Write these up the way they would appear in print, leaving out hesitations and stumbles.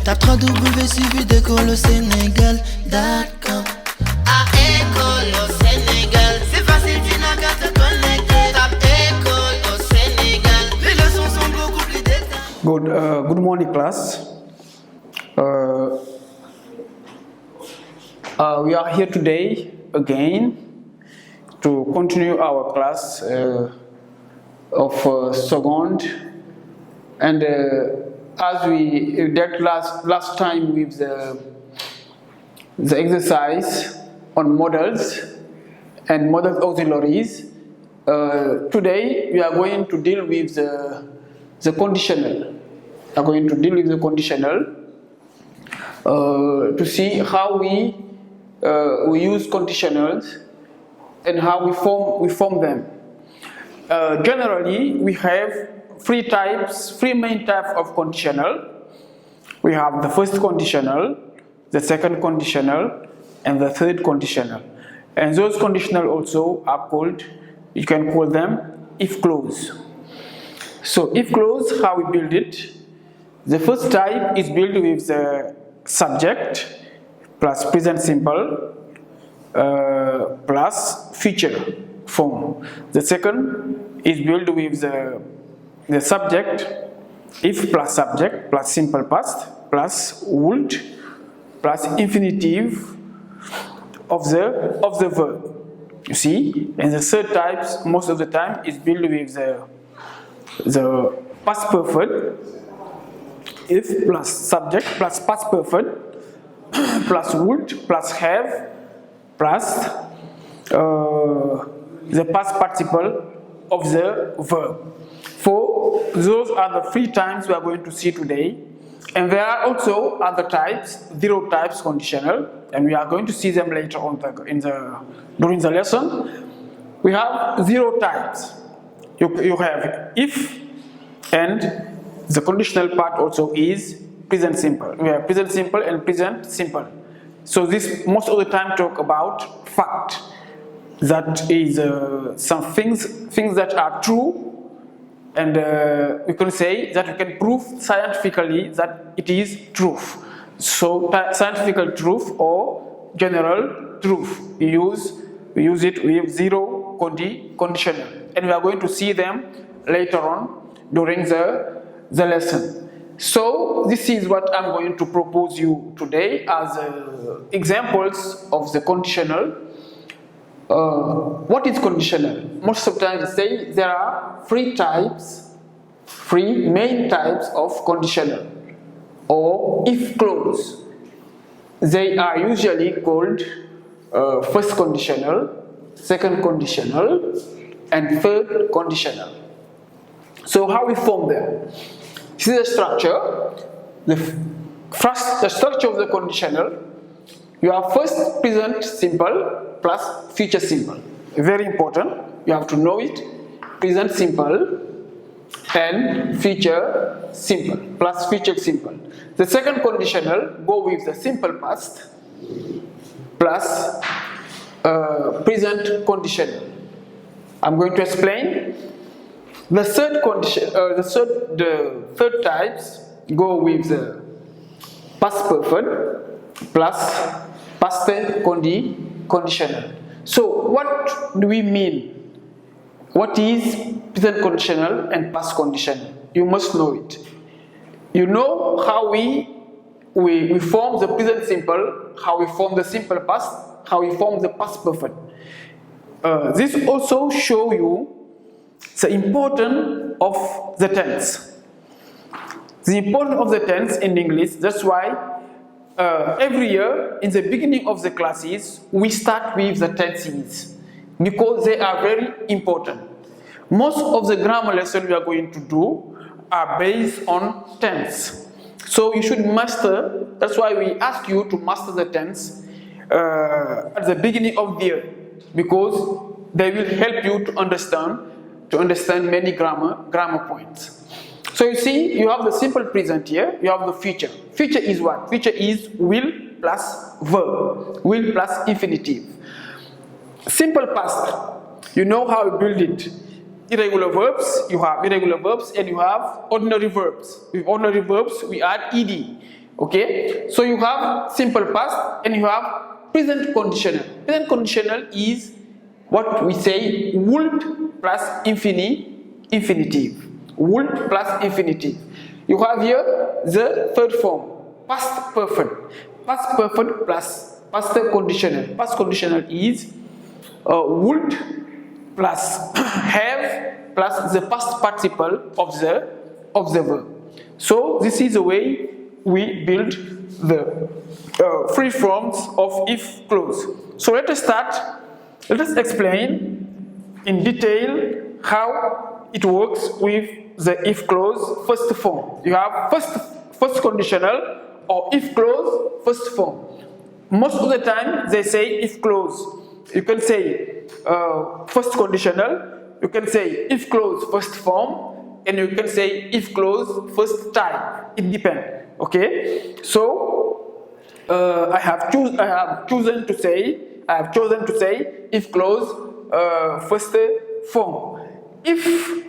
Tape www.suividécole-au-sénégal.com. À École au Sénégal, c'est facile, tu n'as qu'à te connecter. Tape École au Sénégal, les leçons sont beaucoup plus détaillées. Good morning, class. We are here today again to continue our class of second, and as we did last time with the exercise on models and model auxiliaries, today we are going to deal with the conditional. We are going to deal with the conditional to see how we use conditionals and how we form them. Generally, we have three main types of conditional. We have the first conditional, the second conditional, and the third conditional. And those conditional also are called, you can call them if clause. So if clause, how we build it? The first type is built with the subject plus present simple plus future form. The second is built with the subject, if plus subject plus simple past plus would plus infinitive of the verb. You see, and the third type most of the time is built with the past perfect, if plus subject plus past perfect plus would plus have plus the past participle of the verb. For those are the three times we are going to see today, and there are also other types, zero types conditional, and we are going to see them later on during the lesson. We have zero types. You have if, and the conditional part also is present simple. We have present simple and present simple. So this most of the time talk about fact. That is some things that are true, and we can say that we can prove scientifically that it is truth. So scientific truth or general truth, we use it with zero conditional, and we are going to see them later on during the lesson. So this is what I'm going to propose you today as examples of the conditional. What is conditional? Most of the time we say there are three main types of conditional or if clause. They are usually called first conditional, second conditional, and third conditional. So how we form them? This is the structure. The structure of the conditional. You have first present simple plus future simple. Very important. You have to know it. Present simple and future simple plus future simple. The second conditional go with the simple past plus present conditional. I'm going to explain. The third condition, the third types go with the past perfect plus past conditional. So what do we mean? What is present conditional and past conditional? You must know it. You know how we form the present simple, how we form the simple past, how we form the past perfect. This also show you the importance of the tense. The importance of the tense in English. That's why every year in the beginning of the classes we start with the tenses because they are very important. Most of the grammar lessons we are going to do are based on tense. So you should master. That's why we ask you to master the tense at the beginning of the year, because they will help you to understand many grammar points. So you see, you have the simple present here, you have the future. Future is what? Future is will plus verb, will plus infinitive. Simple past, you know how we build it. Irregular verbs, you have irregular verbs and you have ordinary verbs. With ordinary verbs, we add ed. Okay, so you have simple past and you have present conditional. Present conditional is what we say would plus infinitive. Would plus infinitive. You have here the third form, past perfect. Past perfect plus past conditional. Past conditional is would plus have plus the past participle of the verb. So this is the way we build the three forms of if clause. So let us start. Let us explain in detail how it works with the if clause first form. You have first conditional or if clause first form. Most of the time they say if clause. You can say first conditional, you can say if clause first form, and you can say if clause first type. It depends. Okay, so I have chosen to say if clause first form. If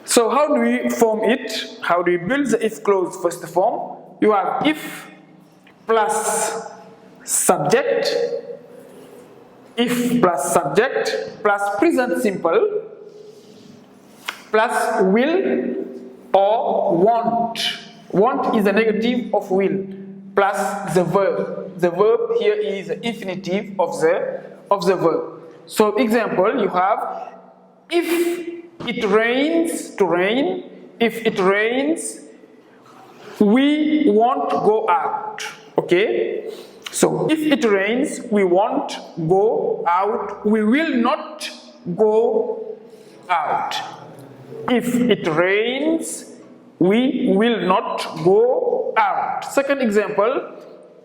so, how do we form it? How do we build the if clause first form? You have if plus subject, if plus subject plus present simple plus will or want. Want is the negative of will plus the verb. The verb here is the infinitive of the verb. So example, you have if it rains, to rain. If it rains, we won't go out. Okay? So if it rains, we won't go out. We will not go out. If it rains, we will not go out. Second example,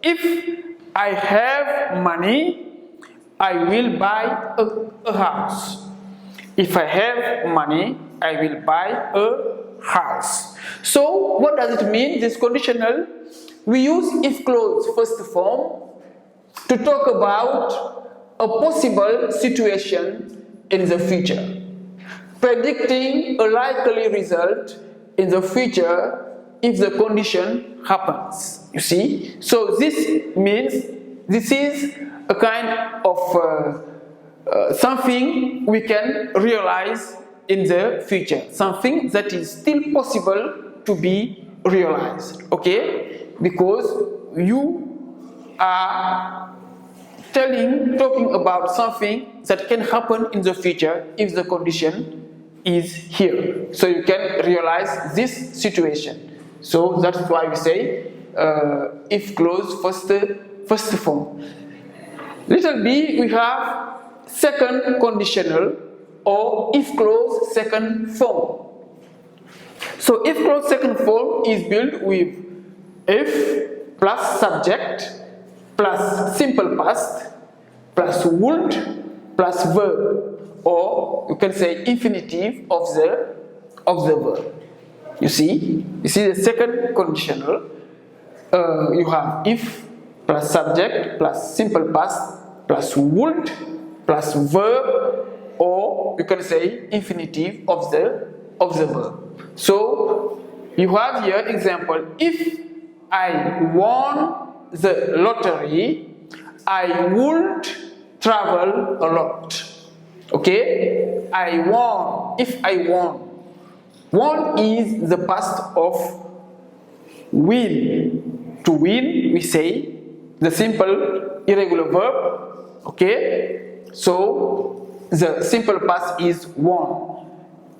if I have money, I will buy a house. If I have money, I will buy a house. So what does it mean, this conditional? We use if clause first form to talk about a possible situation in the future, predicting a likely result in the future if the condition happens. You see? So this means this is a kind of something we can realize in the future, something that is still possible to be realized. Okay? Because you are talking about something that can happen in the future if the condition is here. So you can realize this situation. So that's why we say if clause first form. Little b, we have second conditional or if clause second form. So if clause second form is built with if plus subject plus simple past plus would plus verb, or you can say infinitive of the verb. You see the second conditional. You have if plus subject plus simple past plus would plus verb, or you can say infinitive of the verb. So you have here example: if I won the lottery, I would travel a lot. Okay, I won. If I won, won is the past of win. To win, we say the simple irregular verb. Okay, so the simple past is won.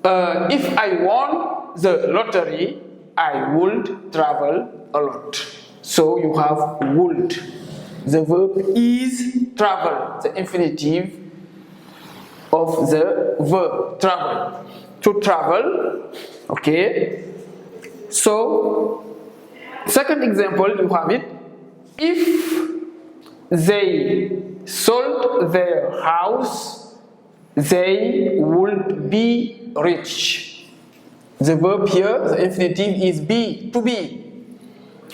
If I won the lottery, I would travel a lot. So you have would. The verb is travel, the infinitive of the verb travel. To travel. Okay. So second example, you have it. If they sold their house, they would be rich. The verb here, the infinitive is be, to be.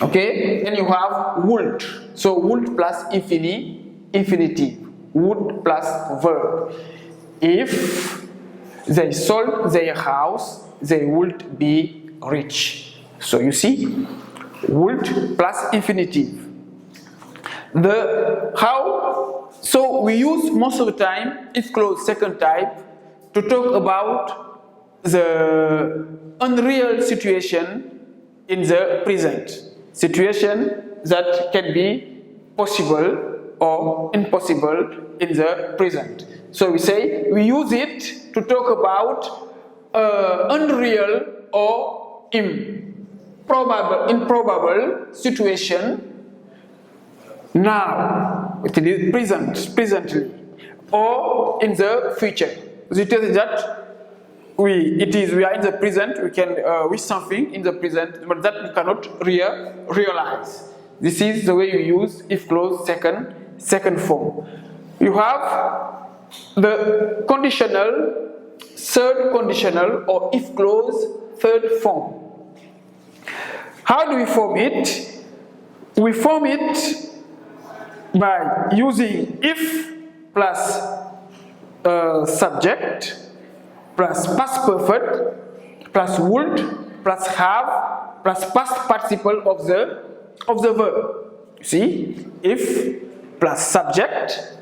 Okay, then you have would. So would plus infinitive. Would plus verb. If they sold their house, they would be rich. So you see, would plus infinitive. So we use most of the time if clause second type to talk about the unreal situation in the present. Situation that can be possible or impossible in the present. So we say we use it to talk about unreal or improbable situation now, it is presently, or in the future. It is that we are in the present, we can wish something in the present, but that we cannot realize. This is the way you use if clause second form. You have the conditional, third conditional, or if clause third form. How do we form it? We form it by using if plus subject plus past perfect plus would plus have plus past participle of the verb. See, if plus subject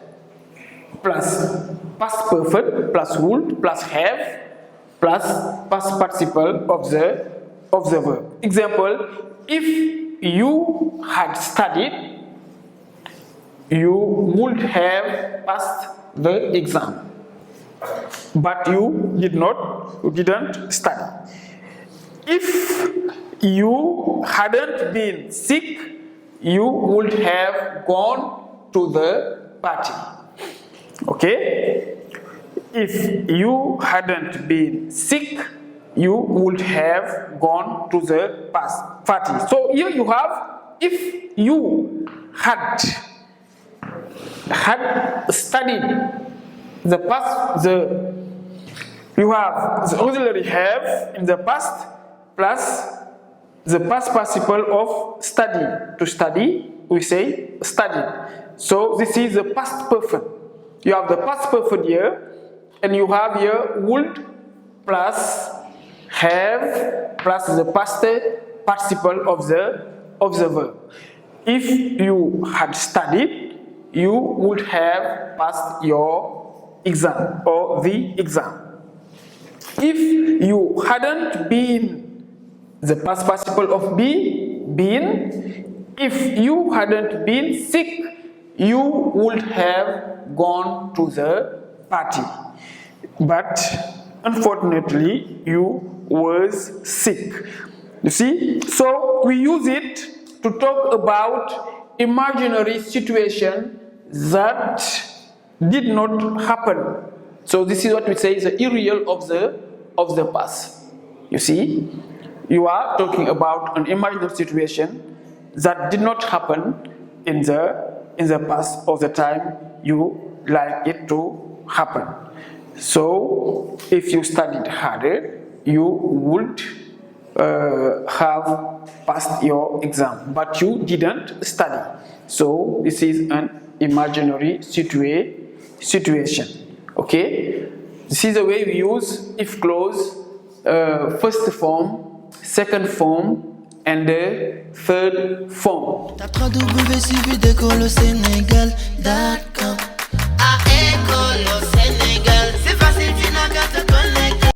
plus past perfect plus would plus have plus past participle of the verb. Example: if you had studied, you would have passed the exam, but you didn't study. If you hadn't been sick, you would have gone to the party. Okay? If you hadn't been sick, you would have gone to the party. So here you have if you had studied, the past, you have the auxiliary have in the past plus the past participle of study. To study, we say studied. So this is the past perfect. You have the past perfect here, and you have here would plus have plus the past participle of the verb. If you had studied, you would have passed your exam or the exam. If you hadn't been, the past participle of been, if you hadn't been sick, you would have gone to the party. But unfortunately, you was sick. You see? So we use it to talk about imaginary situation that did not happen. So this is what we say is the irreal of the past. You see, you are talking about an imaginary situation that did not happen in the past of the time you like it to happen. So if you studied harder, you would have passed your exam, but you didn't study. So this is an imaginary situation. Okay, this is the way we use if clause, first form, second form, and the third form. T'as 3 W suivi d'école au Sénégal.